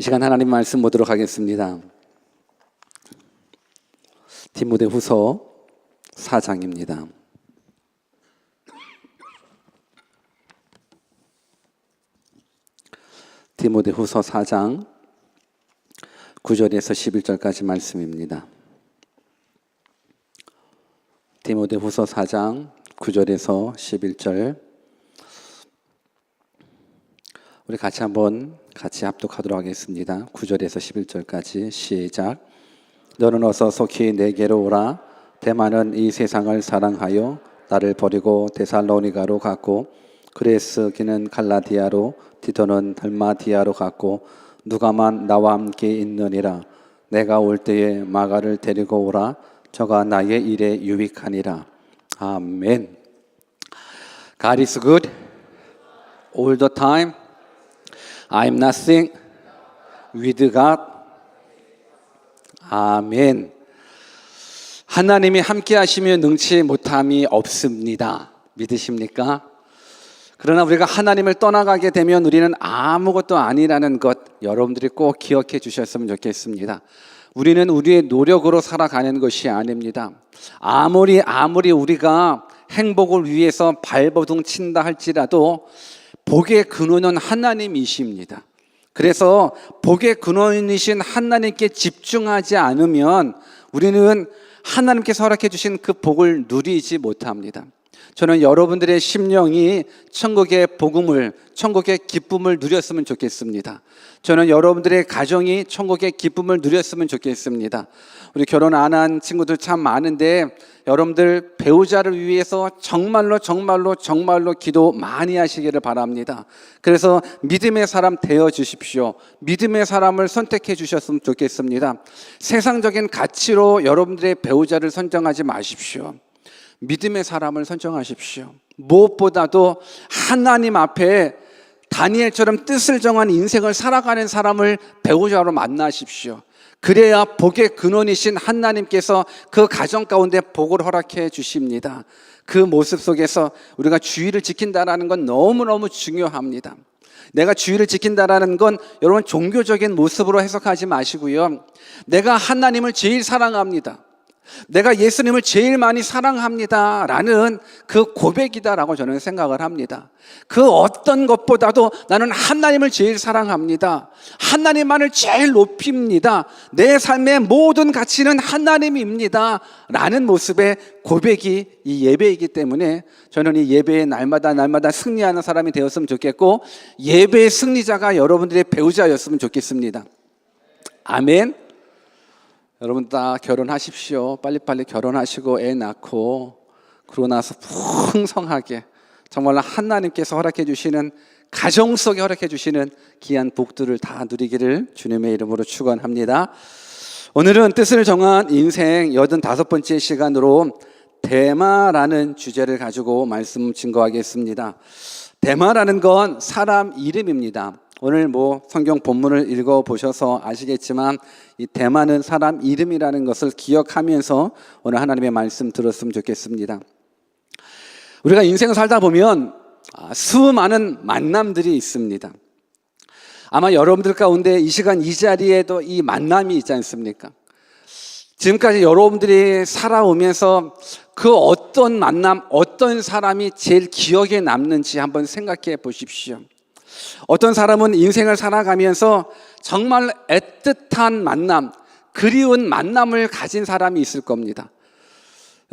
이 시간 하나님 말씀 보도록 하겠습니다. 디모데후서 4장입니다. 디모데후서 4장 9절에서 11절까지 말씀입니다. 디모데후서 4장 9절에서 11절 우리 같이 합독하도록 하겠습니다. 9절에서 11절까지 시작. 너는 어서 속히 내게로 오라. 데마는 이 세상을 사랑하여 나를 버리고 데살로니가로 갔고, 그레스 기는 갈라디아로, 디도는 달마디아로 갔고, 누가만 나와 함께 있느니라. 내가 올 때에 마가를 데리고 오라. 저가 나의 일에 유익하니라. 아멘. God is good all the time. I am nothing with God. 아멘. 하나님이 함께 하시면 능치 못함이 없습니다. 믿으십니까? 그러나 우리가 하나님을 떠나가게 되면 우리는 아무것도 아니라는 것 여러분들이 꼭 기억해 주셨으면 좋겠습니다. 우리는 우리의 노력으로 살아가는 것이 아닙니다. 아무리 우리가 행복을 위해서 발버둥 친다 할지라도 복의 근원은 하나님이십니다. 그래서 복의 근원이신 하나님께 집중하지 않으면 우리는 하나님께서 허락해 주신 그 복을 누리지 못합니다. 저는 여러분들의 심령이 천국의 복음을, 천국의 기쁨을 누렸으면 좋겠습니다. 저는 여러분들의 가정이 천국의 기쁨을 누렸으면 좋겠습니다. 우리 결혼 안 한 친구들 참 많은데 여러분들 배우자를 위해서 정말로 기도 많이 하시기를 바랍니다. 그래서 믿음의 사람 되어 주십시오. 믿음의 사람을 선택해 주셨으면 좋겠습니다. 세상적인 가치로 여러분들의 배우자를 선정하지 마십시오. 믿음의 사람을 선정하십시오. 무엇보다도 하나님 앞에 다니엘처럼 뜻을 정한 인생을 살아가는 사람을 배우자로 만나십시오. 그래야 복의 근원이신 하나님께서 그 가정 가운데 복을 허락해 주십니다. 그 모습 속에서 우리가 주의를 지킨다는 건 너무너무 중요합니다. 내가 주의를 지킨다는 건 여러분 종교적인 모습으로 해석하지 마시고요. 내가 하나님을 제일 사랑합니다. 내가 예수님을 제일 많이 사랑합니다 라는 그 고백이다라고 저는 생각을 합니다. 그 어떤 것보다도 나는 하나님을 제일 사랑합니다. 하나님만을 제일 높입니다. 내 삶의 모든 가치는 하나님입니다 라는 모습의 고백이 이 예배이기 때문에 저는 이 예배에 날마다 승리하는 사람이 되었으면 좋겠고, 예배의 승리자가 여러분들의 배우자였으면 좋겠습니다. 아멘. 여러분 다 결혼하십시오. 빨리빨리 결혼하시고 애 낳고 그러고 나서 풍성하게 정말로 하나님께서 허락해 주시는, 가정 속에 허락해 주시는 귀한 복들을 다 누리기를 주님의 이름으로 축원합니다. 오늘은 뜻을 정한 인생 85번째 시간으로 데마라는 주제를 가지고 말씀 증거하겠습니다. 데마라는 건 사람 이름입니다. 오늘 성경 본문을 읽어보셔서 아시겠지만 이 데마는 사람 이름이라는 것을 기억하면서 오늘 하나님의 말씀 들었으면 좋겠습니다. 우리가 인생을 살다 보면 수많은 만남들이 있습니다. 아마 여러분들 가운데 이 시간 이 자리에도 이 만남이 있지 않습니까? 지금까지 여러분들이 살아오면서 그 어떤 만남, 어떤 사람이 제일 기억에 남는지 한번 생각해 보십시오. 어떤 사람은 인생을 살아가면서 정말 애틋한 만남, 그리운 만남을 가진 사람이 있을 겁니다.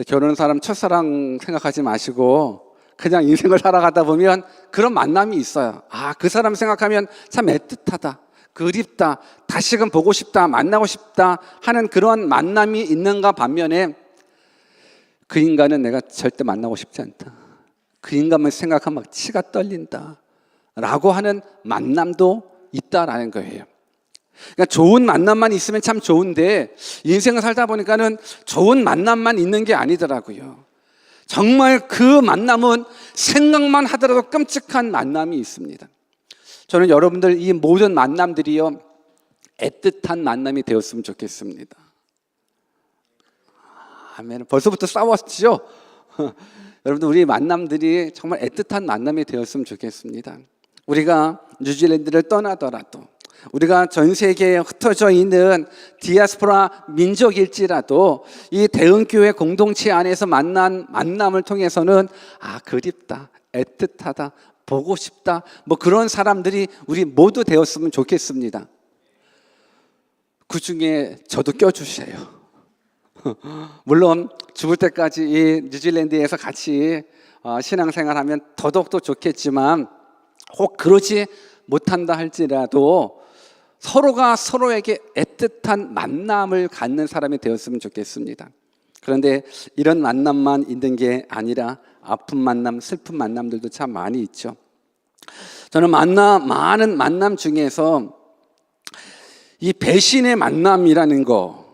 결혼한 사람 첫사랑 생각하지 마시고 그냥 인생을 살아가다 보면 그런 만남이 있어요. 그 사람 생각하면 참 애틋하다, 그립다, 다시금 보고 싶다, 만나고 싶다 하는 그런 만남이 있는가 반면에 그 인간은 내가 절대 만나고 싶지 않다, 그 인간만 생각하면 막 치가 떨린다 라고 하는 만남도 있다라는 거예요. 그러니까 좋은 만남만 있으면 참 좋은데 인생을 살다 보니까는 좋은 만남만 있는 게 아니더라고요. 정말 그 만남은 생각만 하더라도 끔찍한 만남이 있습니다. 저는 여러분들 이 모든 만남들이요 애틋한 만남이 되었으면 좋겠습니다. 아멘. 벌써부터 싸웠죠? 여러분들 우리 만남들이 정말 애틋한 만남이 되었으면 좋겠습니다. 우리가 뉴질랜드를 떠나더라도 우리가 전 세계에 흩어져 있는 디아스포라 민족일지라도 이 대흥교회 공동체 안에서 만난 만남을 통해서는 그립다, 애틋하다, 보고 싶다, 뭐 그런 사람들이 우리 모두 되었으면 좋겠습니다. 그 중에 저도 껴주세요. 물론 죽을 때까지 이 뉴질랜드에서 같이 신앙생활하면 더더욱더 좋겠지만 혹 그러지 못한다 할지라도 서로가 서로에게 애틋한 만남을 갖는 사람이 되었으면 좋겠습니다. 그런데 이런 만남만 있는 게 아니라 아픈 만남, 슬픈 만남들도 참 많이 있죠. 저는 많은 만남 중에서 이 배신의 만남이라는 거,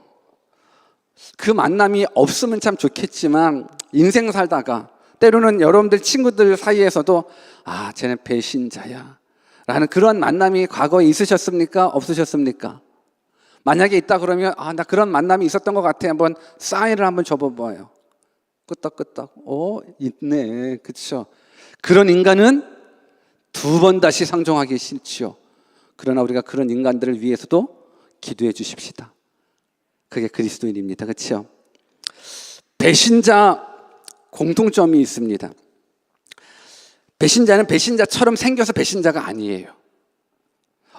그 만남이 없으면 참 좋겠지만 인생 살다가 때로는 여러분들 친구들 사이에서도 쟤는 배신자야 라는 그런 만남이 과거에 있으셨습니까? 없으셨습니까? 만약에 있다 그러면 나 그런 만남이 있었던 것 같아. 한번 사인을 한번 접어봐요. 끄떡끄떡. 있네. 그렇죠. 그런 인간은 두 번 다시 상종하기 싫지요. 그러나 우리가 그런 인간들을 위해서도 기도해 주십시다. 그게 그리스도인입니다. 그렇죠? 배신자 공통점이 있습니다. 배신자는 배신자처럼 생겨서 배신자가 아니에요.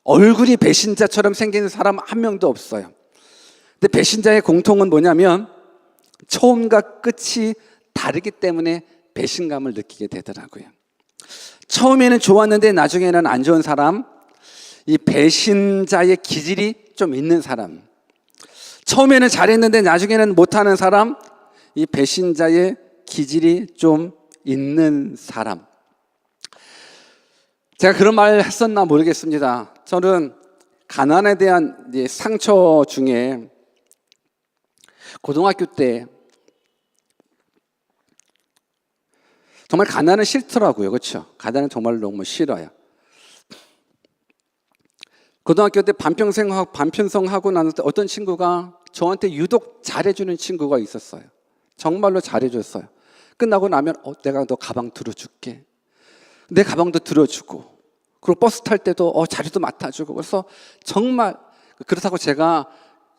얼굴이 배신자처럼 생긴 사람 한 명도 없어요. 근데 배신자의 공통은 뭐냐면 처음과 끝이 다르기 때문에 배신감을 느끼게 되더라고요. 처음에는 좋았는데 나중에는 안 좋은 사람, 이 배신자의 기질이 좀 있는 사람, 처음에는 잘했는데 나중에는 못하는 사람, 이 배신자의 기질이 좀 있는 사람. 제가 그런 말 했었나 모르겠습니다. 저는 가난에 대한 상처 중에 고등학교 때 정말 가난은 싫더라고요. 그렇죠? 가난은 정말 너무 싫어요. 고등학교 때 반편성 하고 나서 어떤 친구가 저한테 유독 잘해주는 친구가 있었어요. 정말로 잘해줬어요. 끝나고 나면 내가 너 가방 들어줄게. 내 가방도 들어주고, 그리고 버스 탈 때도 자리도 맡아주고. 그래서 정말 그렇다고 제가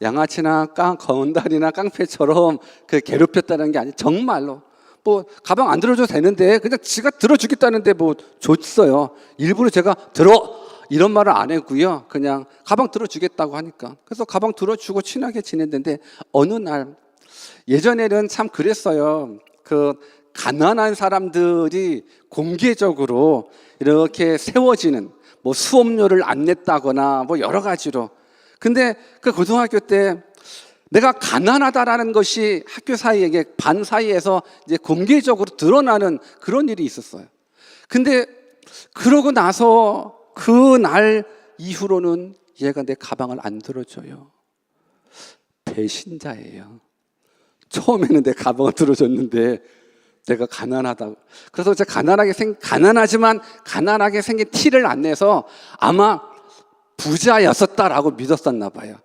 양아치나 건달이나 깡패처럼 괴롭혔다는 게 아니에요. 정말로 뭐 가방 안 들어줘도 되는데 그냥 지가 들어주겠다는데 뭐 줬어요. 일부러 제가 이런 말을 안 했고요. 그냥 가방 들어주겠다고 하니까. 그래서 가방 들어주고 친하게 지냈는데 어느 날, 예전에는 참 그랬어요. 가난한 사람들이 공개적으로 이렇게 세워지는, 뭐 수업료를 안 냈다거나 뭐 여러 가지로. 근데 그 고등학교 때 내가 가난하다라는 것이 학교 사이에, 반 사이에서 이제 공개적으로 드러나는 그런 일이 있었어요. 근데 그러고 나서 그날 이후로는 얘가 내 가방을 안 들어줘요. 배신자예요. 처음에는 내 가방을 들어줬는데 내가 가난하다고. 그래서 제가 가난하지만 가난하게 생긴 티를 안 내서 아마 부자였었다라고 믿었었나 봐요.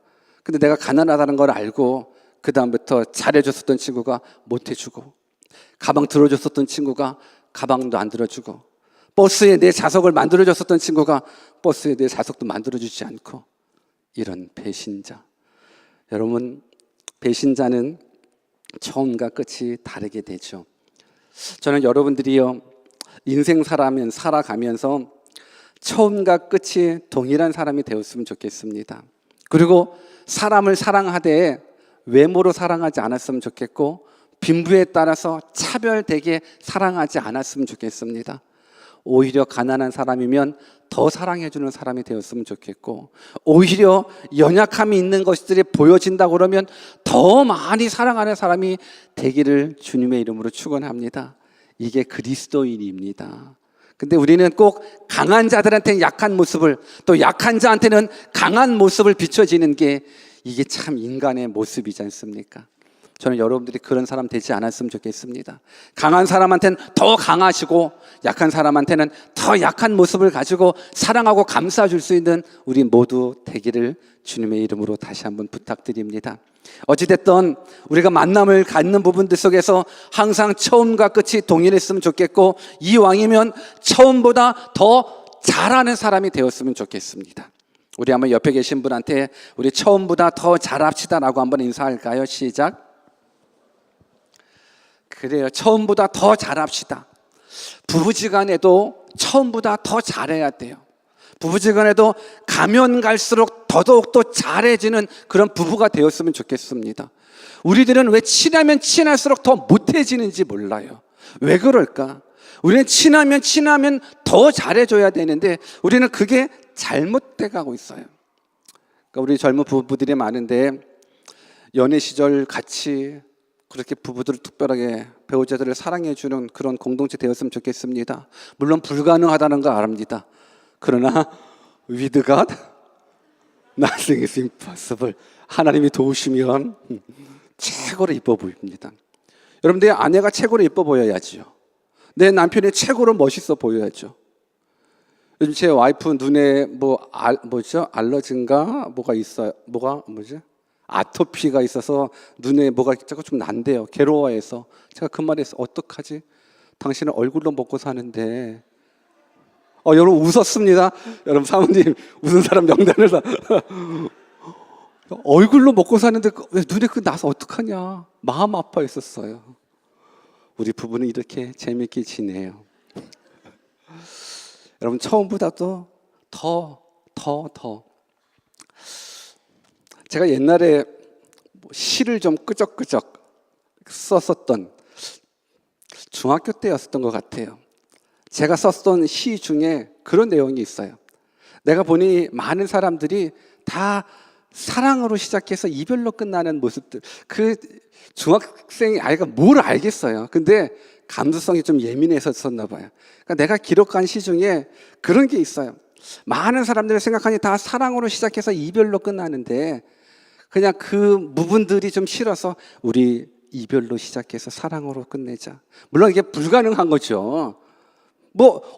근데 내가 가난하다는 걸 알고 그 다음부터 잘해줬었던 친구가 못해주고, 가방 들어줬었던 친구가 가방도 안 들어주고, 버스에 내 좌석을 만들어줬었던 친구가 버스에 내 좌석도 만들어주지 않고, 이런 배신자. 여러분, 배신자는 처음과 끝이 다르게 되죠. 저는 여러분들이요, 인생 살아가면서 처음과 끝이 동일한 사람이 되었으면 좋겠습니다. 그리고 사람을 사랑하되 외모로 사랑하지 않았으면 좋겠고, 빈부에 따라서 차별되게 사랑하지 않았으면 좋겠습니다. 오히려 가난한 사람이면 더 사랑해주는 사람이 되었으면 좋겠고, 오히려 연약함이 있는 것들이 보여진다고 그러면 더 많이 사랑하는 사람이 되기를 주님의 이름으로 축원합니다. 이게 그리스도인입니다. 근데 우리는 꼭 강한 자들한테는 약한 모습을, 또 약한 자한테는 강한 모습을 비춰지는 게 이게 참 인간의 모습이지 않습니까? 저는 여러분들이 그런 사람 되지 않았으면 좋겠습니다. 강한 사람한테는 더 강하시고 약한 사람한테는 더 약한 모습을 가지고 사랑하고 감싸줄 수 있는 우리 모두 되기를 주님의 이름으로 다시 한번 부탁드립니다. 어찌됐든 우리가 만남을 갖는 부분들 속에서 항상 처음과 끝이 동일했으면 좋겠고, 이왕이면 처음보다 더 잘하는 사람이 되었으면 좋겠습니다. 우리 한번 옆에 계신 분한테 우리 처음보다 더 잘합시다라고 한번 인사할까요? 시작. 그래요. 처음보다 더 잘합시다. 부부지간에도 처음보다 더 잘해야 돼요. 부부지간에도 가면 갈수록 더더욱 또 잘해지는 그런 부부가 되었으면 좋겠습니다. 우리들은 왜 친하면 친할수록 더 못해지는지 몰라요. 왜 그럴까? 우리는 친하면 더 잘해줘야 되는데 우리는 그게 잘못돼 가고 있어요. 그러니까 우리 젊은 부부들이 많은데 연애 시절 같이 그렇게 부부들을 특별하게 배우자들을 사랑해주는 그런 공동체 되었으면 좋겠습니다. 물론 불가능하다는 거 압니다. 그러나 with God, nothing is impossible. 하나님이 도우시면 최고로 이뻐 보입니다. 여러분들 아내가 최고로 이뻐 보여야지요. 내 남편이 최고로 멋있어 보여야죠. 요즘 제 와이프 눈에 알러진가 뭐가 있어요. 아토피가 있어서 눈에 뭐가 자꾸 좀 난대요. 괴로워해서. 제가 그 말에서 어떡하지? 당신은 얼굴로 먹고 사는데. 여러분 웃었습니다. 여러분 사모님 웃은 사람 명단을 다. 얼굴로 먹고 사는데 왜 눈에 나서 어떡하냐? 마음 아파했었어요. 우리 부부는 이렇게 재밌게 지내요. 여러분 처음보다도 더 제가 옛날에 시를 좀 끄적끄적 썼었던 중학교 때였었던 것 같아요. 제가 썼던 시 중에 그런 내용이 있어요. 내가 보니 많은 사람들이 다 사랑으로 시작해서 이별로 끝나는 모습들. 그 중학생 아이가 뭘 알겠어요. 근데 감수성이 좀 예민해서 썼나 봐요. 그러니까 내가 기록한 시 중에 그런 게 있어요. 많은 사람들이 생각하니 다 사랑으로 시작해서 이별로 끝나는데 그냥 그 부분들이 좀 싫어서 우리 이별로 시작해서 사랑으로 끝내자. 물론 이게 불가능한 거죠.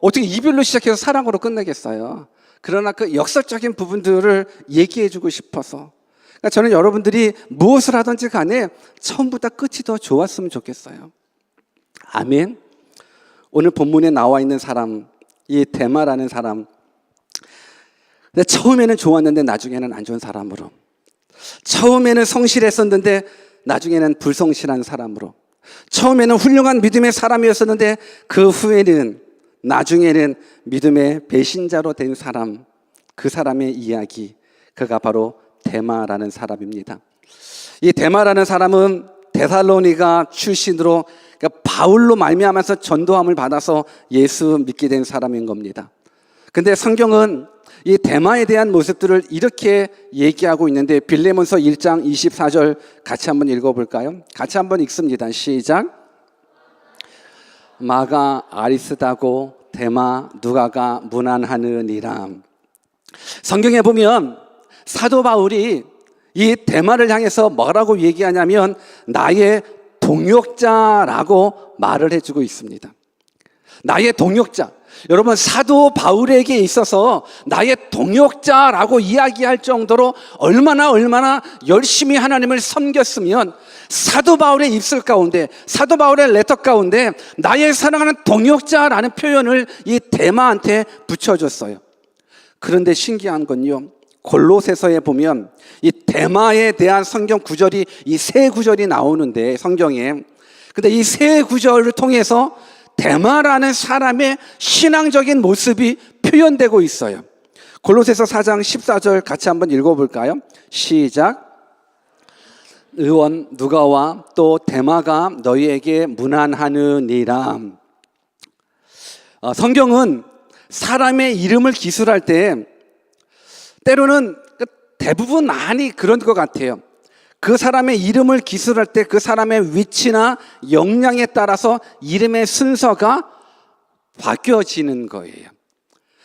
어떻게 이별로 시작해서 사랑으로 끝내겠어요. 그러나 그 역설적인 부분들을 얘기해주고 싶어서. 그러니까 저는 여러분들이 무엇을 하든지 간에 처음보다 끝이 더 좋았으면 좋겠어요. 아멘. 오늘 본문에 나와 있는 사람, 이 데마라는 사람, 근데 처음에는 좋았는데 나중에는 안 좋은 사람으로, 처음에는 성실했었는데 나중에는 불성실한 사람으로, 처음에는 훌륭한 믿음의 사람이었었는데 그 후에는 나중에는 믿음의 배신자로 된 사람, 그 사람의 이야기, 그가 바로 데마라는 사람입니다. 이 데마라는 사람은 데살로니가 출신으로, 그러니까 바울로 말미암아서 전도함을 받아서 예수 믿게 된 사람인 겁니다. 근데 성경은 이 데마에 대한 모습들을 이렇게 얘기하고 있는데 빌레몬서 1장 24절 같이 한번 읽어볼까요? 같이 한번 읽습니다. 시작. 마가 아리스다고 데마 누가가 무난하느니라. 성경에 보면 사도 바울이 이 데마를 향해서 뭐라고 얘기하냐면 나의 동역자라고 말을 해주고 있습니다. 나의 동역자. 여러분 사도 바울에게 있어서 나의 동역자라고 이야기할 정도로 얼마나 열심히 하나님을 섬겼으면 사도 바울의 입술 가운데, 사도 바울의 레터 가운데 나의 사랑하는 동역자라는 표현을 이 데마한테 붙여줬어요. 그런데 신기한 건요, 골로새서에 보면 이 데마에 대한 성경 구절이 이 세 구절이 나오는데 성경에, 근데 이 세 구절을 통해서 데마라는 사람의 신앙적인 모습이 표현되고 있어요. 골로새서 4장 14절 같이 한번 읽어볼까요? 시작. 의원 누가와 또 데마가 너희에게 문안하느니라. 성경은 사람의 이름을 기술할 때 때로는 대부분 많이 그런 것 같아요. 그 사람의 이름을 기술할 때 그 사람의 위치나 역량에 따라서 이름의 순서가 바뀌어지는 거예요.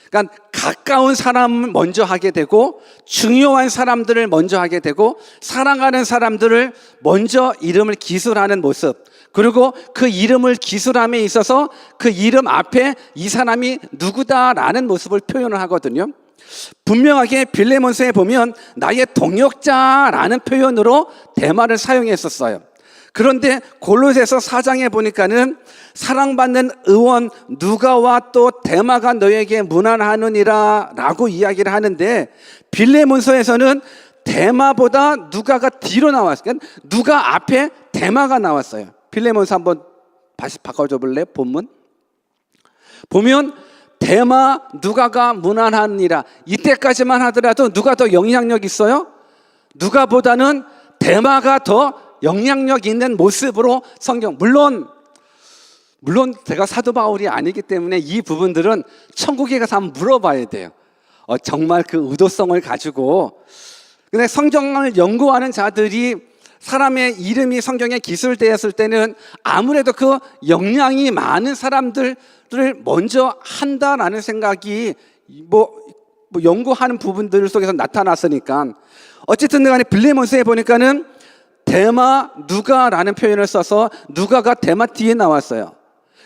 그러니까 가까운 사람을 먼저 하게 되고 중요한 사람들을 먼저 하게 되고 사랑하는 사람들을 먼저 이름을 기술하는 모습, 그리고 그 이름을 기술함에 있어서 그 이름 앞에 이 사람이 누구다라는 모습을 표현을 하거든요. 분명하게 빌레몬서에 보면 나의 동역자라는 표현으로 데마를 사용했었어요. 그런데 골로새서 4장에 보니까는 사랑받는 의원 누가와 또 데마가 너에게 문안하느니라 라고 이야기를 하는데, 빌레몬서에서는 데마보다 누가가 뒤로 나왔어요. 그러니까 누가 앞에 데마가 나왔어요. 빌레몬서 한번 다시 바꿔줘 볼래? 본문 보면 데마 누가가 문안하니라. 이때까지만 하더라도 누가 더 영향력 있어요? 누가보다는 데마가 더 영향력 있는 모습으로 성경, 물론 제가 사도 바울이 아니기 때문에 이 부분들은 천국에 가서 한번 물어봐야 돼요. 정말 그 의도성을 가지고. 근데 성경을 연구하는 자들이 사람의 이름이 성경에 기술되었을 때는 아무래도 그 영향이 많은 사람들을 먼저 한다라는 생각이 연구하는 부분들 속에서 나타났으니까. 어쨌든 간에 빌레몬서에 보니까는 데마 누가라는 표현을 써서 누가가 데마 뒤에 나왔어요.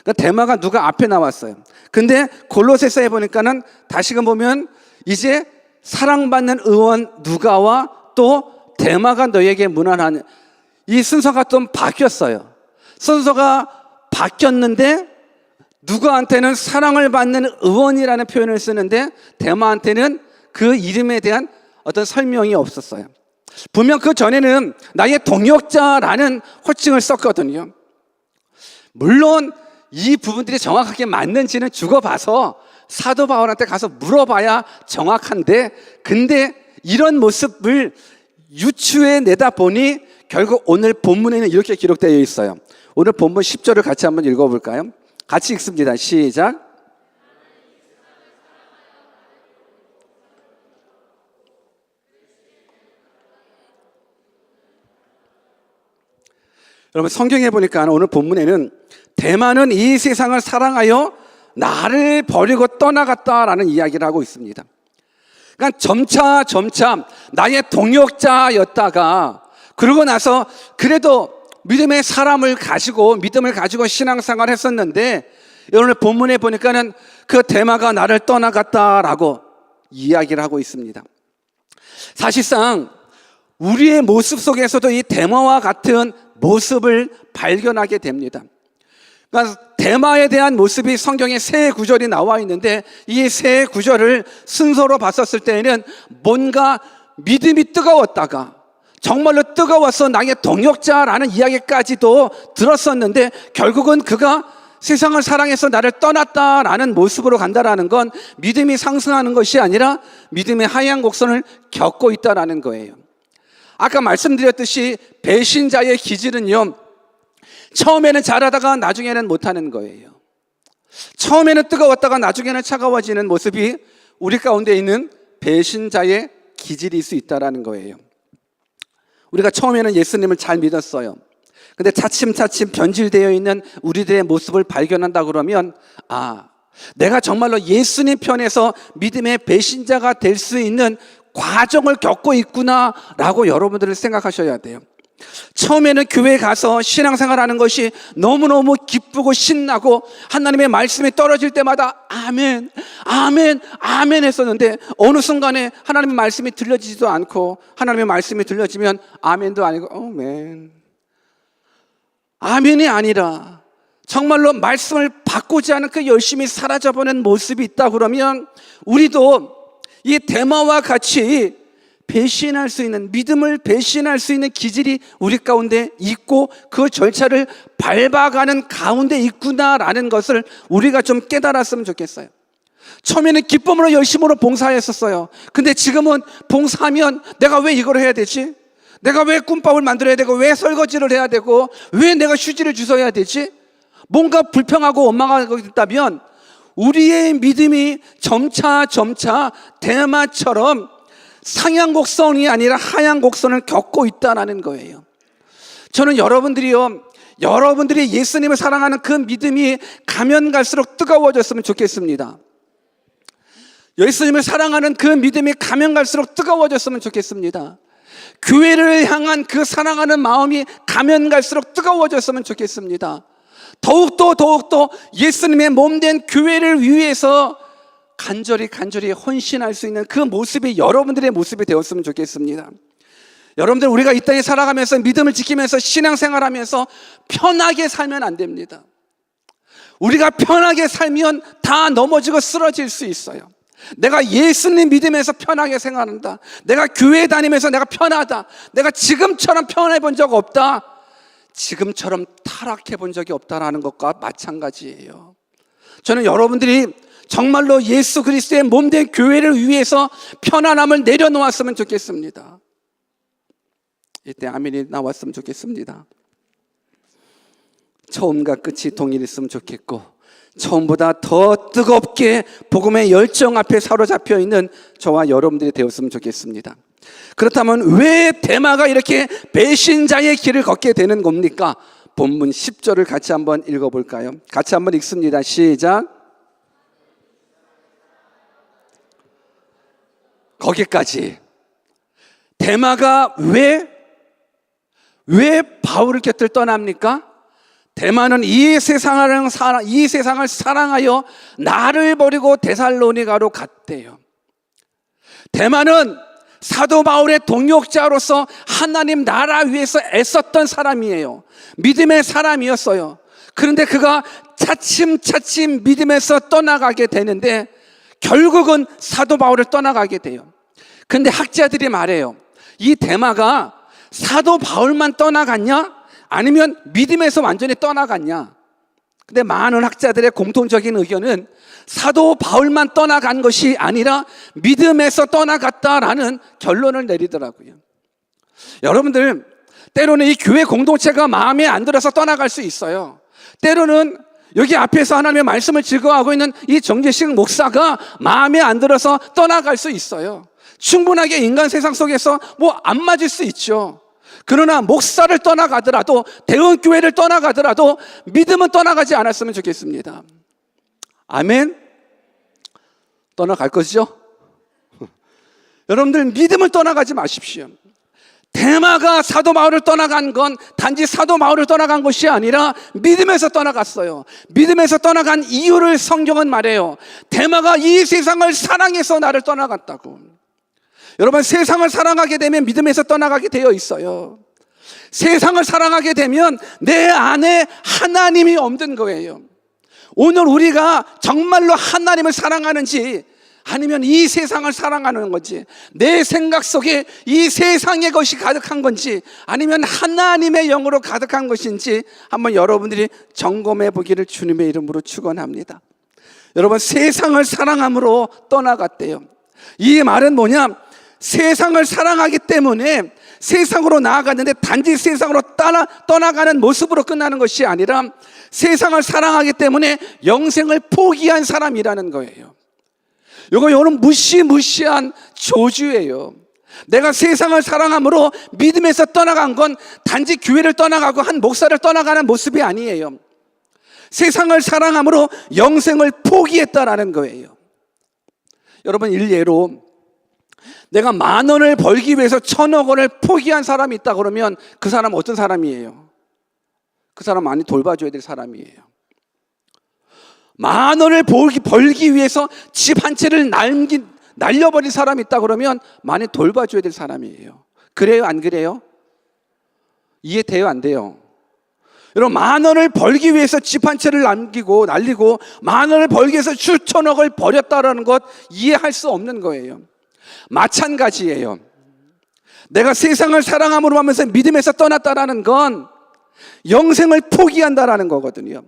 그러니까 데마가 누가 앞에 나왔어요. 근데 골로새서에 보니까는 다시금 보면 이제 사랑받는 의원 누가와 또 데마가 너에게 문안하는, 이 순서가 좀 바뀌었어요. 순서가 바뀌었는데 누가한테는 사랑을 받는 의원이라는 표현을 쓰는데 데마한테는 그 이름에 대한 어떤 설명이 없었어요. 분명 그 전에는 나의 동역자라는 호칭을 썼거든요. 물론 이 부분들이 정확하게 맞는지는 죽어봐서 사도 바울한테 가서 물어봐야 정확한데, 근데 이런 모습을 유추해내다 보니 결국 오늘 본문에는 이렇게 기록되어 있어요. 오늘 본문 10절을 같이 한번 읽어볼까요? 같이 읽습니다. 시작. 여러분, 성경에 보니까 오늘 본문에는 데마는 이 세상을 사랑하여 나를 버리고 떠나갔다라는 이야기를 하고 있습니다. 그러니까 점차 나의 동역자였다가, 그러고 나서 그래도 믿음을 가지고 신앙생활을 했었는데, 오늘 본문에 보니까는 그 데마가 나를 떠나갔다라고 이야기를 하고 있습니다. 사실상 우리의 모습 속에서도 이 데마와 같은 모습을 발견하게 됩니다. 그러니까 데마에 대한 모습이 성경에 세 구절이 나와 있는데, 이 세 구절을 순서로 봤었을 때에는 뭔가 믿음이 뜨거웠다가 정말로 뜨거워서 나의 동역자라는 이야기까지도 들었었는데, 결국은 그가 세상을 사랑해서 나를 떠났다라는 모습으로 간다라는 건 믿음이 상승하는 것이 아니라 믿음의 하얀 곡선을 겪고 있다라는 거예요. 아까 말씀드렸듯이 배신자의 기질은요, 처음에는 잘하다가 나중에는 못하는 거예요. 처음에는 뜨거웠다가 나중에는 차가워지는 모습이 우리 가운데 있는 배신자의 기질일 수 있다는 거예요. 우리가 처음에는 예수님을 잘 믿었어요. 근데 차츰차츰 변질되어 있는 우리들의 모습을 발견한다 그러면, 내가 정말로 예수님 편에서 믿음의 배신자가 될 수 있는 과정을 겪고 있구나라고 여러분들은 생각하셔야 돼요. 처음에는 교회에 가서 신앙생활하는 것이 너무너무 기쁘고 신나고 하나님의 말씀이 떨어질 때마다 아멘, 아멘, 아멘 했었는데, 어느 순간에 하나님의 말씀이 들려지지도 않고, 하나님의 말씀이 들려지면 아멘도 아니고 아멘, 아멘이 아니라 정말로 말씀을 바꾸지 않은 그 열심히 사라져버리는 모습이 있다 그러면, 우리도 이 데마와 같이 배신할 수 있는, 믿음을 배신할 수 있는 기질이 우리 가운데 있고 그 절차를 밟아가는 가운데 있구나라는 것을 우리가 좀 깨달았으면 좋겠어요. 처음에는 기쁨으로 열심으로 봉사했었어요. 근데 지금은 봉사하면 내가 왜 이걸 해야 되지? 내가 왜 꿈밥을 만들어야 되고, 왜 설거지를 해야 되고, 왜 내가 휴지를 주워야 되지? 뭔가 불평하고 원망하고 있다면 우리의 믿음이 점차 데마처럼 상향 곡선이 아니라 하향 곡선을 겪고 있다는 거예요. 저는 여러분들이 예수님을 사랑하는 그 믿음이 가면 갈수록 뜨거워졌으면 좋겠습니다. 예수님을 사랑하는 그 믿음이 가면 갈수록 뜨거워졌으면 좋겠습니다. 교회를 향한 그 사랑하는 마음이 가면 갈수록 뜨거워졌으면 좋겠습니다. 더욱더 예수님의 몸된 교회를 위해서 간절히 헌신할 수 있는 그 모습이 여러분들의 모습이 되었으면 좋겠습니다. 여러분들, 우리가 이 땅에 살아가면서 믿음을 지키면서 신앙생활하면서 편하게 살면 안 됩니다. 우리가 편하게 살면 다 넘어지고 쓰러질 수 있어요. 내가 예수님 믿으면서 편하게 생활한다, 내가 교회 다니면서 내가 편하다, 내가 지금처럼 편해 본 적 없다, 지금처럼 타락해 본 적이 없다라는 것과 마찬가지예요. 저는 여러분들이 정말로 예수 그리스도의 몸된 교회를 위해서 편안함을 내려놓았으면 좋겠습니다. 이때 아멘이 나왔으면 좋겠습니다. 처음과 끝이 동일했으면 좋겠고, 처음보다 더 뜨겁게 복음의 열정 앞에 사로잡혀 있는 저와 여러분들이 되었으면 좋겠습니다. 그렇다면 왜 데마가 이렇게 배신자의 길을 걷게 되는 겁니까? 본문 10절을 같이 한번 읽어볼까요? 같이 한번 읽습니다. 시작. 거기까지. 데마가 왜 바울의 곁을 떠납니까? 데마는 이 세상을 사랑하여 나를 버리고 데살로니가로 갔대요. 데마는 사도 바울의 동역자로서 하나님 나라 위해서 애썼던 사람이에요. 믿음의 사람이었어요. 그런데 그가 차츰차츰 믿음에서 떠나가게 되는데 결국은 사도 바울을 떠나가게 돼요. 근데 학자들이 말해요. 이 데마가 사도 바울만 떠나갔냐? 아니면 믿음에서 완전히 떠나갔냐? 근데 많은 학자들의 공통적인 의견은 사도 바울만 떠나간 것이 아니라 믿음에서 떠나갔다라는 결론을 내리더라고요. 여러분들, 때로는 이 교회 공동체가 마음에 안 들어서 떠나갈 수 있어요. 때로는 여기 앞에서 하나님의 말씀을 증거하고 있는 이 정재식 목사가 마음에 안 들어서 떠나갈 수 있어요. 충분하게 인간 세상 속에서 안 맞을 수 있죠. 그러나 목사를 떠나가더라도, 대원교회를 떠나가더라도 믿음은 떠나가지 않았으면 좋겠습니다. 아멘? 떠나갈 것이죠? 여러분들, 믿음을 떠나가지 마십시오. 데마가 사도 바울을 떠나간 건 단지 사도 바울을 떠나간 것이 아니라 믿음에서 떠나갔어요. 믿음에서 떠나간 이유를 성경은 말해요. 데마가 이 세상을 사랑해서 나를 떠나갔다고. 여러분, 세상을 사랑하게 되면 믿음에서 떠나가게 되어 있어요. 세상을 사랑하게 되면 내 안에 하나님이 없는 거예요. 오늘 우리가 정말로 하나님을 사랑하는지 아니면 이 세상을 사랑하는 건지, 내 생각 속에 이 세상의 것이 가득한 건지 아니면 하나님의 영으로 가득한 것인지 한번 여러분들이 점검해 보기를 주님의 이름으로 축원합니다. 여러분, 세상을 사랑함으로 떠나갔대요. 이 말은 뭐냐? 세상을 사랑하기 때문에 세상으로 나아갔는데 단지 세상으로 떠나가는 모습으로 끝나는 것이 아니라 세상을 사랑하기 때문에 영생을 포기한 사람이라는 거예요. 이거는 무시무시한 저주예요. 내가 세상을 사랑함으로 믿음에서 떠나간 건 단지 교회를 떠나가고 한 목사를 떠나가는 모습이 아니에요. 세상을 사랑함으로 영생을 포기했다라는 거예요. 여러분, 일례로 내가 10,000원을 벌기 위해서 1,000,000원을 포기한 사람이 있다 그러면 그 사람은 어떤 사람이에요? 그 사람 많이 돌봐줘야 될 사람이에요. 10,000원을 벌기 위해서 집 한 채를 날려버린 사람이 있다 그러면 많이 돌봐줘야 될 사람이에요. 그래요? 안 그래요? 이해돼요? 안 돼요? 여러분, 10,000원을 벌기 위해서 집 한 채를 날리고 10,000원을 벌기 위해서 수천억을 버렸다라는 것 이해할 수 없는 거예요. 마찬가지예요. 내가 세상을 사랑함으로 하면서 믿음에서 떠났다라는 건 영생을 포기한다라는 거거든요.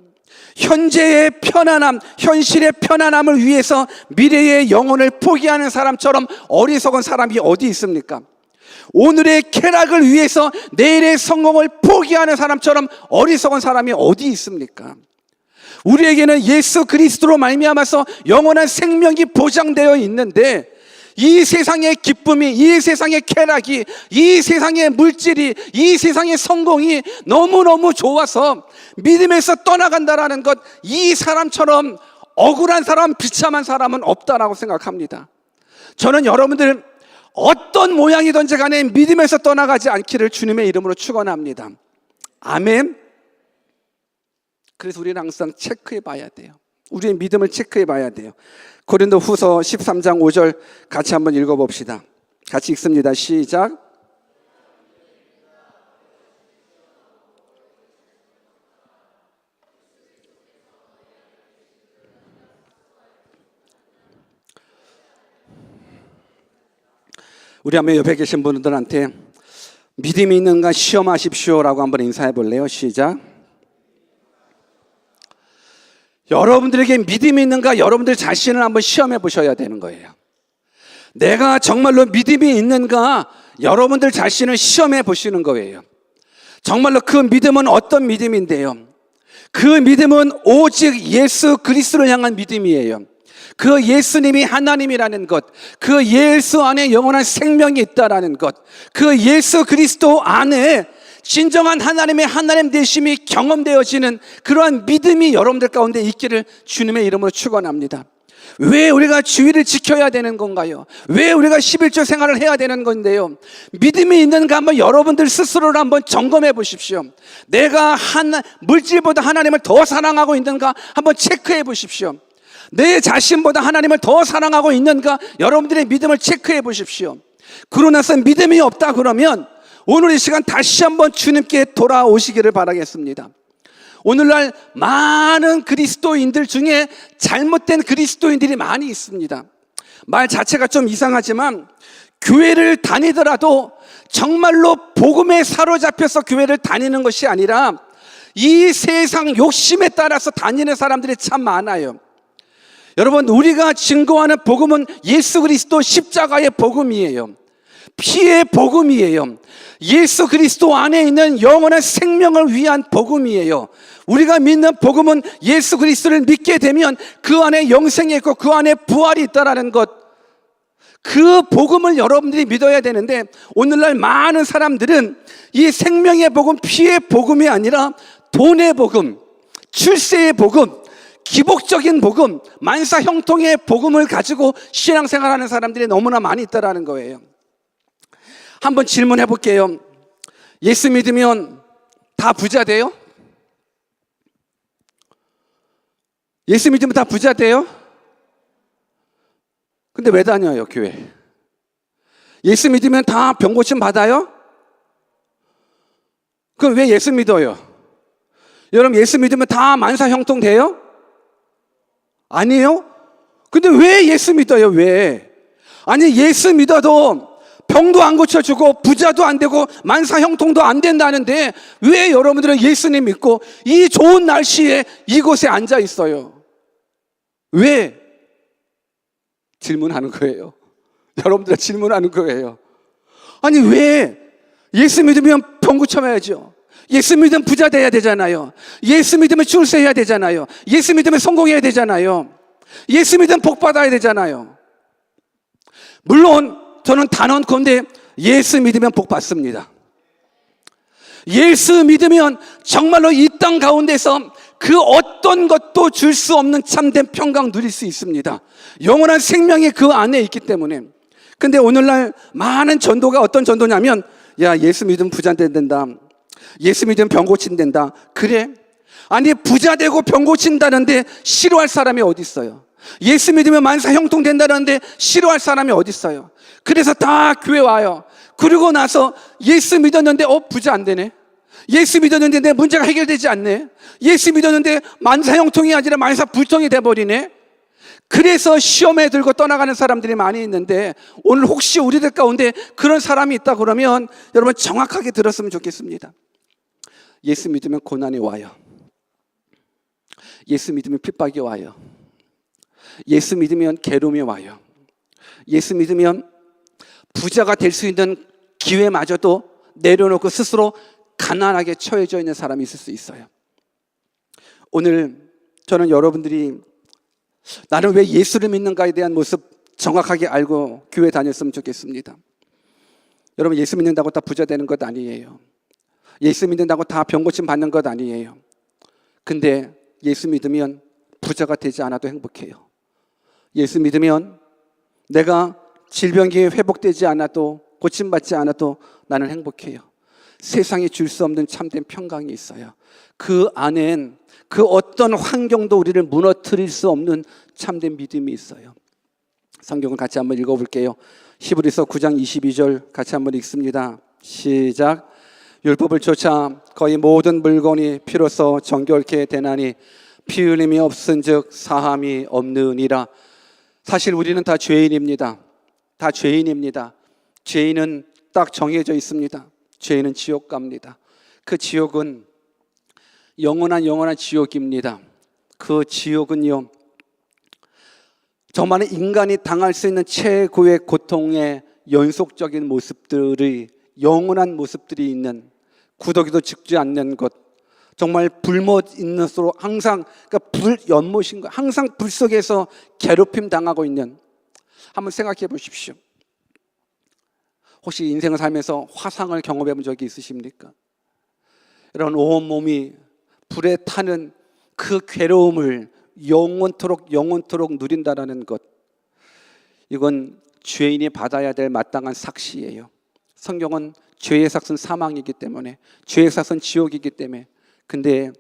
현재의 편안함, 현실의 편안함을 위해서 미래의 영혼을 포기하는 사람처럼 어리석은 사람이 어디 있습니까? 오늘의 쾌락을 위해서 내일의 성공을 포기하는 사람처럼 어리석은 사람이 어디 있습니까? 우리에게는 예수 그리스도로 말미암아서 영원한 생명이 보장되어 있는데 이 세상의 기쁨이, 이 세상의 쾌락이, 이 세상의 물질이, 이 세상의 성공이 너무너무 좋아서 믿음에서 떠나간다라는 것, 이 사람처럼 억울한 사람, 비참한 사람은 없다라고 생각합니다. 저는 여러분들 어떤 모양이든지 간에 믿음에서 떠나가지 않기를 주님의 이름으로 축원합니다. 아멘. 그래서 우리는 항상 체크해 봐야 돼요. 우리의 믿음을 체크해 봐야 돼요. 고린도후서 13장 5절 같이 한번 읽어봅시다. 같이 읽습니다. 시작. 우리 한번 옆에 계신 분들한테 믿음이 있는가 시험하십시오라고 한번 인사해 볼래요? 시작. 여러분들에게 믿음이 있는가 여러분들 자신을 한번 시험해 보셔야 되는 거예요. 내가 정말로 믿음이 있는가 여러분들 자신을 시험해 보시는 거예요. 정말로 그 믿음은 어떤 믿음인데요? 그 믿음은 오직 예수 그리스도를 향한 믿음이에요. 그 예수님이 하나님이라는 것, 그 예수 안에 영원한 생명이 있다라는 것, 그 예수 그리스도 안에 진정한 하나님의 하나님 되심이 경험되어지는 그러한 믿음이 여러분들 가운데 있기를 주님의 이름으로 축원합니다. 왜 우리가 주의를 지켜야 되는 건가요? 왜 우리가 11조 생활을 해야 되는 건데요? 믿음이 있는가 한번 여러분들 스스로를 한번 점검해 보십시오. 내가 물질보다 하나님을 더 사랑하고 있는가 한번 체크해 보십시오. 내 자신보다 하나님을 더 사랑하고 있는가 여러분들의 믿음을 체크해 보십시오. 그러고 나서 믿음이 없다 그러면 오늘 이 시간 다시 한번 주님께 돌아오시기를 바라겠습니다. 오늘날 많은 그리스도인들 중에 잘못된 그리스도인들이 많이 있습니다. 말 자체가 좀 이상하지만 교회를 다니더라도 정말로 복음에 사로잡혀서 교회를 다니는 것이 아니라 이 세상 욕심에 따라서 다니는 사람들이 참 많아요. 여러분, 우리가 증거하는 복음은 예수 그리스도 십자가의 복음이에요. 피의 복음이에요. 예수 그리스도 안에 있는 영원한 생명을 위한 복음이에요. 우리가 믿는 복음은 예수 그리스도를 믿게 되면 그 안에 영생이 있고 그 안에 부활이 있다라는 것, 그 복음을 여러분들이 믿어야 되는데 오늘날 많은 사람들은 이 생명의 복음, 피의 복음이 아니라 돈의 복음, 출세의 복음, 기복적인 복음, 만사 형통의 복음을 가지고 신앙생활하는 사람들이 너무나 많이 있다라는 거예요. 한번 질문해 볼게요. 예수 믿으면 다 부자 돼요? 예수 믿으면 다 부자 돼요? 근데 왜 다녀요, 교회? 예수 믿으면 다 병 고침 받아요? 그럼 왜 예수 믿어요? 여러분, 예수 믿으면 다 만사 형통 돼요? 아니에요? 근데 왜 예수 믿어요? 왜? 아니, 예수 믿어도 병도 안 고쳐주고 부자도 안 되고 만사 형통도 안 된다는데 왜 여러분들은 예수님 믿고 이 좋은 날씨에 이곳에 앉아 있어요? 왜? 질문하는 거예요. 여러분들 질문하는 거예요. 아니, 왜? 예수 믿으면 병 고쳐야죠. 예수 믿으면 부자 돼야 되잖아요. 예수 믿으면 출세해야 되잖아요. 예수 믿으면 성공해야 되잖아요. 예수 믿으면 복 받아야 되잖아요. 물론 저는 단언컨대 예수 믿으면 복 받습니다. 예수 믿으면 정말로 이 땅 가운데서 그 어떤 것도 줄 수 없는 참된 평강 누릴 수 있습니다. 영원한 생명이 그 안에 있기 때문에. 근데 오늘날 많은 전도가 어떤 전도냐면, 야, 예수 믿으면 부자 된다. 예수 믿으면 병 고친단다. 그래? 아니, 부자 되고 병 고친다는데 싫어할 사람이 어디 있어요? 예수 믿으면 만사 형통 된다는데 싫어할 사람이 어디 있어요? 그래서 다 교회 와요. 그러고 나서 예수 믿었는데 부자 안 되네. 예수 믿었는데 내 문제가 해결되지 않네. 예수 믿었는데 만사 형통이 아니라 만사 불통이 돼버리네. 그래서 시험에 들고 떠나가는 사람들이 많이 있는데 오늘 혹시 우리들 가운데 그런 사람이 있다 그러면 여러분 정확하게 들었으면 좋겠습니다. 예수 믿으면 고난이 와요. 예수 믿으면 핍박이 와요. 예수 믿으면 괴로움이 와요. 예수 믿으면 부자가 될 수 있는 기회마저도 내려놓고 스스로 가난하게 처해져 있는 사람이 있을 수 있어요. 오늘 저는 여러분들이 나는 왜 예수를 믿는가에 대한 모습 정확하게 알고 교회 다녔으면 좋겠습니다. 여러분, 예수 믿는다고 다 부자 되는 것 아니에요. 예수 믿는다고 다 병 고침 받는 것 아니에요. 근데 예수 믿으면 부자가 되지 않아도 행복해요. 예수 믿으면 내가 질병이 회복되지 않아도 고침받지 않아도 나는 행복해요. 세상에 줄 수 없는 참된 평강이 있어요. 그 안엔 그 어떤 환경도 우리를 무너뜨릴 수 없는 참된 믿음이 있어요. 성경을 같이 한번 읽어볼게요. 히브리서 9장 22절 같이 한번 읽습니다. 시작. 율법을 쫓아 거의 모든 물건이 피로써 정결케 되나니 피 흘림이 없은즉 사함이 없느니라. 사실 우리는 다 죄인입니다. 다 죄인입니다. 죄인은 딱 정해져 있습니다. 죄인은 지옥 갑니다. 그 지옥은 영원한 지옥입니다. 그 지옥은요, 정말 인간이 당할 수 있는 최고의 고통의 연속적인 모습들이, 영원한 모습들이 있는, 구더기도 죽지 않는 것, 정말 불못 있는 수로 항상, 그러니까 연못인 거, 항상 불 속에서 괴롭힘 당하고 있는. 한번 생각해 보십시오. 혹시 인생을 살면서 화상을 경험해 본 적이 있으십니까? 이런 온몸이 불에 타는 그 괴로움을 영원토록 누린다라는 것, 이건 죄인이 받아야 될 마땅한 삭시예요. 성경은 죄의 삭은 사망이기 때문에, 죄의 삭은 지옥이기 때문에, 근데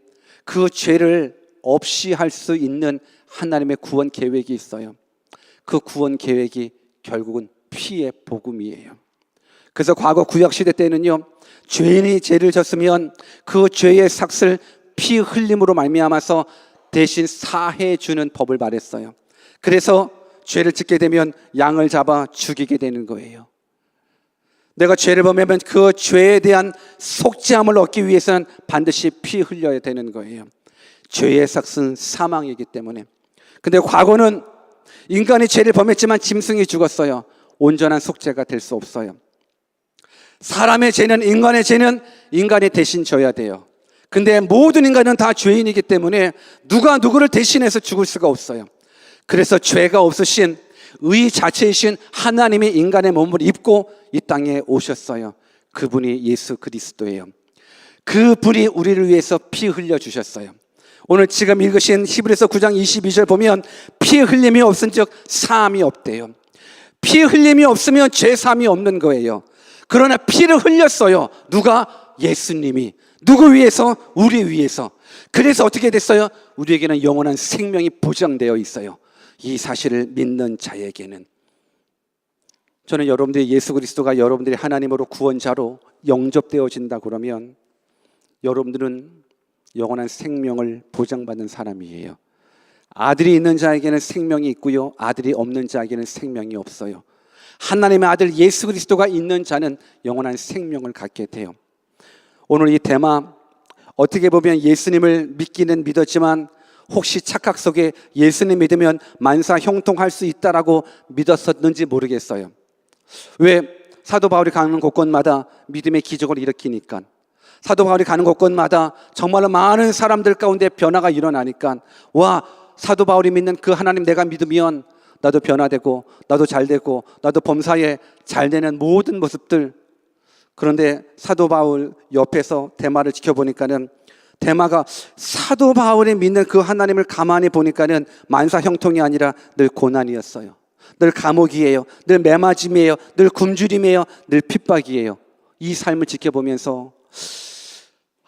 그 죄를 없이 할 수 있는 하나님의 구원 계획이 있어요. 그 구원 계획이 결국은 피의 복음이에요. 그래서 과거 구약시대 때는요, 죄인이 죄를 졌으면 그 죄의 삭을 피 흘림으로 말미암아서 대신 사해 주는 법을 말했어요. 그래서 죄를 짓게 되면 양을 잡아 죽이게 되는 거예요. 내가 죄를 범하면 그 죄에 대한 속죄함을 얻기 위해서는 반드시 피 흘려야 되는 거예요. 죄의 삭은 사망이기 때문에. 근데 과거는 인간이 죄를 범했지만 짐승이 죽었어요. 온전한 속죄가 될 수 없어요. 사람의 죄는, 인간의 죄는 인간이 대신 져야 돼요. 근데 모든 인간은 다 죄인이기 때문에 누가 누구를 대신해서 죽을 수가 없어요. 그래서 죄가 없으신 의 자체이신 하나님이 인간의 몸을 입고 이 땅에 오셨어요. 그분이 예수 그리스도예요. 그분이 우리를 위해서 피 흘려 주셨어요. 오늘 지금 읽으신 히브리서 9장 22절 보면 피 흘림이 없은즉 사함이 없대요. 피 흘림이 없으면 죄 사함이 없는 거예요. 그러나 피를 흘렸어요. 누가? 예수님이. 누구 위해서? 우리 위해서. 그래서 어떻게 됐어요? 우리에게는 영원한 생명이 보장되어 있어요. 이 사실을 믿는 자에게는. 저는 여러분들이 예수 그리스도가 여러분들이 하나님으로 구원자로 영접되어진다 그러면 여러분들은 영원한 생명을 보장받는 사람이에요. 아들이 있는 자에게는 생명이 있고요, 아들이 없는 자에게는 생명이 없어요. 하나님의 아들 예수 그리스도가 있는 자는 영원한 생명을 갖게 돼요. 오늘 이 테마, 어떻게 보면 예수님을 믿기는 믿었지만 혹시 착각 속에 예수님 믿으면 만사 형통할 수 있다라고 믿었었는지 모르겠어요. 왜? 사도 바울이 가는 곳곳마다 믿음의 기적을 일으키니까, 사도 바울이 가는 곳곳마다 정말로 많은 사람들 가운데 변화가 일어나니까, 와, 사도 바울이 믿는 그 하나님 내가 믿으면 나도 변화되고 나도 잘되고 나도 범사에 잘되는 모든 모습들. 그런데 사도 바울 옆에서 데마를 지켜보니까는 데마가 사도 바울이 믿는 그 하나님을 가만히 보니까는 만사 형통이 아니라 늘 고난이었어요. 늘 감옥이에요. 늘 매맞음이에요. 늘 굶주림이에요. 늘 핍박이에요. 이 삶을 지켜보면서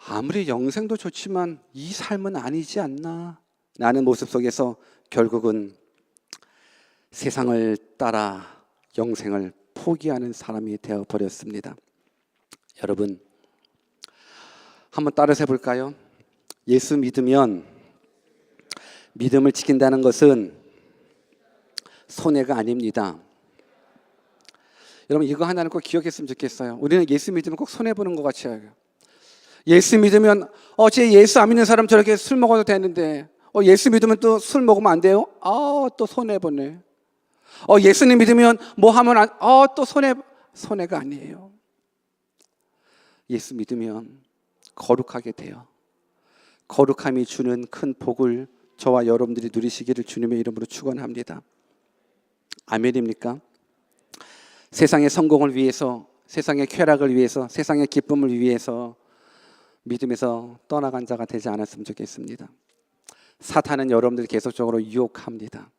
아무리 영생도 좋지만 이 삶은 아니지 않나 라는 모습 속에서 결국은 세상을 따라 영생을 포기하는 사람이 되어버렸습니다. 여러분, 한번 따라서 해볼까요? 예수 믿으면 믿음을 지킨다는 것은 손해가 아닙니다. 여러분, 이거 하나는 꼭 기억했으면 좋겠어요. 우리는 예수 믿으면 꼭 손해보는 것 같이 해요. 예수 믿으면 쟤 예수 안 믿는 사람 저렇게 술 먹어도 되는데 예수 믿으면 또 술 먹으면 안 돼요? 또 손해보네. 예수님 믿으면 뭐 하면 또 손해가 아니에요. 예수 믿으면 거룩하게 돼요. 거룩함이 주는 큰 복을 저와 여러분들이 누리시기를 주님의 이름으로 축원합니다. 아멘입니까? 세상의 성공을 위해서, 세상의 쾌락을 위해서, 세상의 기쁨을 위해서 믿음에서 떠나간 자가 되지 않았으면 좋겠습니다. 사탄은 여러분들 계속적으로 유혹합니다.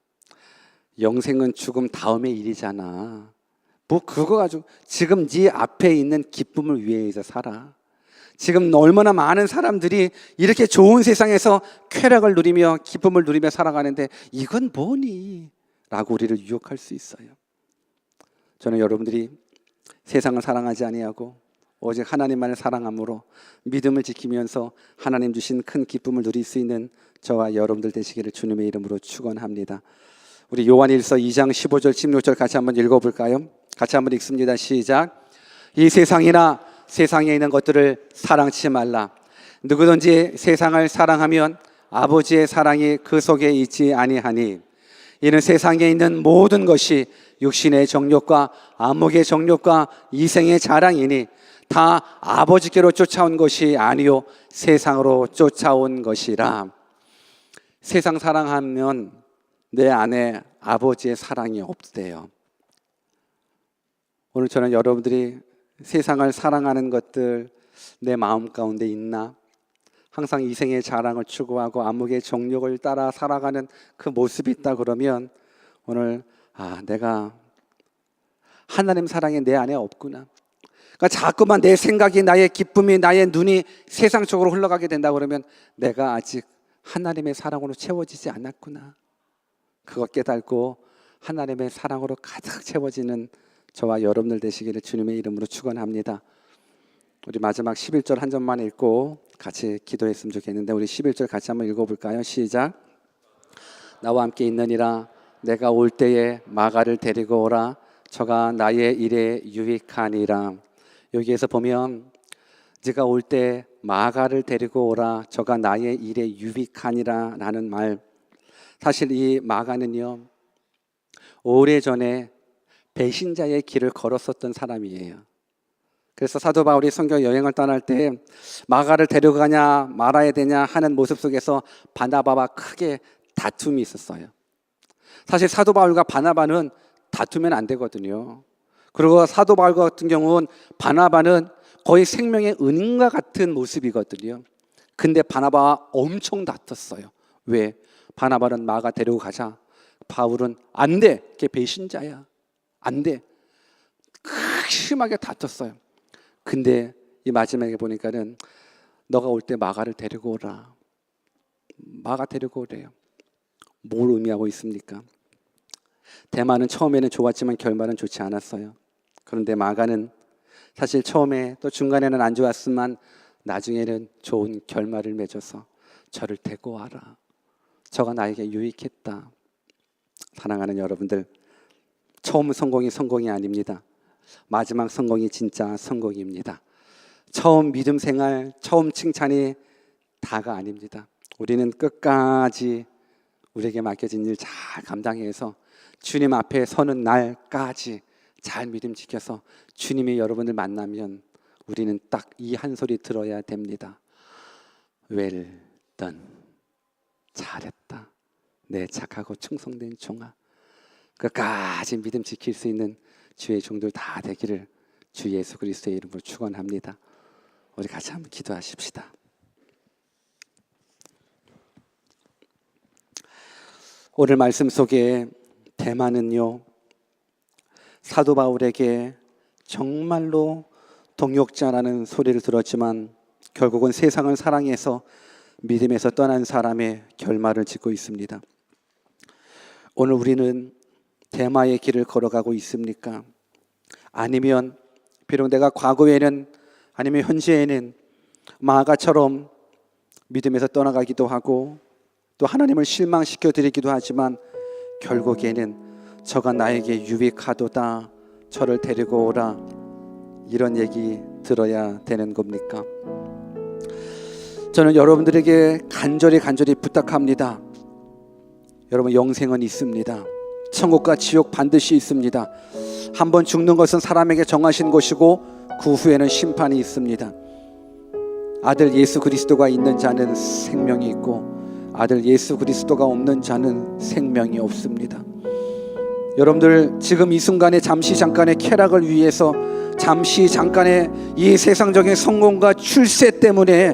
영생은 죽음 다음의 일이잖아. 뭐 그거 가지고 지금 네 앞에 있는 기쁨을 위해서 살아. 지금 얼마나 많은 사람들이 이렇게 좋은 세상에서 쾌락을 누리며 기쁨을 누리며 살아가는데 이건 뭐니? 라고 우리를 유혹할 수 있어요. 저는 여러분들이 세상을 사랑하지 아니하고 오직 하나님만을 사랑함으로 믿음을 지키면서 하나님 주신 큰 기쁨을 누릴 수 있는 저와 여러분들 되시기를 주님의 이름으로 축원합니다. 우리 요한일서 2장 15절 16절 같이 한번 읽어볼까요? 같이 한번 읽습니다. 시작. 이 세상이나 세상에 있는 것들을 사랑치 말라. 누구든지 세상을 사랑하면 아버지의 사랑이 그 속에 있지 아니하니 이는 세상에 있는 모든 것이 육신의 정욕과 안목의 정욕과 이생의 자랑이니 다 아버지께로 쫓아온 것이 아니요 세상으로 쫓아온 것이라. 세상 사랑하면 내 안에 아버지의 사랑이 없대요. 오늘 저는 여러분들이 세상을 사랑하는 것들 내 마음 가운데 있나? 항상 이생의 자랑을 추구하고 안목의 정욕을 따라 살아가는 그 모습이 있다 그러면 오늘 내가 하나님 사랑이 내 안에 없구나. 그러니까 자꾸만 내 생각이, 나의 기쁨이, 나의 눈이 세상 쪽으로 흘러가게 된다 그러면 내가 아직 하나님의 사랑으로 채워지지 않았구나. 그것 깨닫고 하나님의 사랑으로 가득 채워지는 저와 여러분들 되시기를 주님의 이름으로 축원합니다. 우리 마지막 11절 한 절만 읽고 같이 기도했으면 좋겠는데 우리 11절 같이 한번 읽어볼까요? 시작. 나와 함께 있느니라. 내가 올 때에 마가를 데리고 오라. 저가 나의 일에 유익하니라. 여기에서 보면 네가 올 때 마가를 데리고 오라. 저가 나의 일에 유익하니라 라는 말, 사실 이 마가는요 오래전에 배신자의 길을 걸었었던 사람이에요. 그래서 사도 바울이 선교 여행을 떠날 때 마가를 데려가냐 말아야 되냐 하는 모습 속에서 바나바와 크게 다툼이 있었어요. 사실 사도 바울과 바나바는 다투면 안 되거든요. 그리고 사도 바울 같은 경우는 바나바는 거의 생명의 은인과 같은 모습이거든요. 근데 바나바와 엄청 다퉜어요. 왜? 바나바는 마가 데리고 가자. 바울은 안 돼. 걔 배신자야. 안 돼. 심하게 다퉜어요. 근데 이 마지막에 보니까는 너가 올 때 마가를 데리고 오라. 마가 데리고 오래요. 뭘 의미하고 있습니까? 대마는 처음에는 좋았지만 결말은 좋지 않았어요. 그런데 마가는 사실 처음에 또 중간에는 안 좋았지만 나중에는 좋은 결말을 맺어서 저를 데리고 와라. 저가 나에게 유익했다. 사랑하는 여러분들, 처음 성공이 성공이 아닙니다. 마지막 성공이 진짜 성공입니다. 처음 믿음 생활, 처음 칭찬이 다가 아닙니다. 우리는 끝까지 우리에게 맡겨진 일 잘 감당해서 주님 앞에 서는 날까지 잘 믿음 지켜서 주님이 여러분을 만나면 우리는 딱 이 한 소리 들어야 됩니다. Well done. 잘했다. 내 착하고 충성된 종아. 끝까지 믿음 지킬 수 있는 주의 종들 다 되기를 주 예수 그리스도의 이름으로 축원합니다. 우리 같이 한번 기도하십시다. 오늘 말씀 속에 대마는요 사도 바울에게 정말로 동역자라는 소리를 들었지만 결국은 세상을 사랑해서 믿음에서 떠난 사람의 결말을 짓고 있습니다. 오늘 우리는 대마의 길을 걸어가고 있습니까? 아니면 비록 내가 과거에는 아니면 현재에는 마가처럼 믿음에서 떠나가기도 하고 또 하나님을 실망시켜 드리기도 하지만 결국에는 저가 나에게 유익하도다. 저를 데리고 오라. 이런 얘기 들어야 되는 겁니까? 저는 여러분들에게 간절히 부탁합니다. 여러분, 영생은 있습니다. 천국과 지옥 반드시 있습니다. 한번 죽는 것은 사람에게 정하신 것이고 그 후에는 심판이 있습니다. 아들 예수 그리스도가 있는 자는 생명이 있고 아들 예수 그리스도가 없는 자는 생명이 없습니다. 여러분들 지금 이 순간에 잠깐의 쾌락을 위해서 잠깐의 이 세상적인 성공과 출세 때문에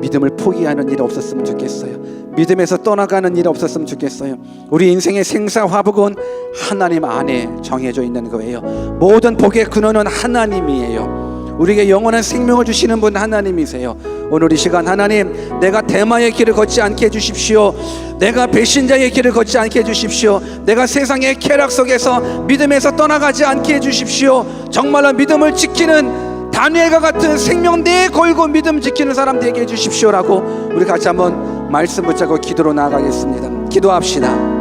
믿음을 포기하는 일이 없었으면 좋겠어요. 믿음에서 떠나가는 일이 없었으면 좋겠어요. 우리 인생의 생사화복은 하나님 안에 정해져 있는 거예요. 모든 복의 근원은 하나님이에요. 우리에게 영원한 생명을 주시는 분 하나님이세요. 오늘 이 시간 하나님, 내가 대마의 길을 걷지 않게 해주십시오. 내가 배신자의 길을 걷지 않게 해주십시오. 내가 세상의 쾌락 속에서 믿음에서 떠나가지 않게 해주십시오. 정말로 믿음을 지키는 다니엘과 같은 생명 내 걸고 믿음 지키는 사람 되게 해주십시오라고 우리 같이 한번 말씀 붙잡고 기도로 나아가겠습니다. 기도합시다.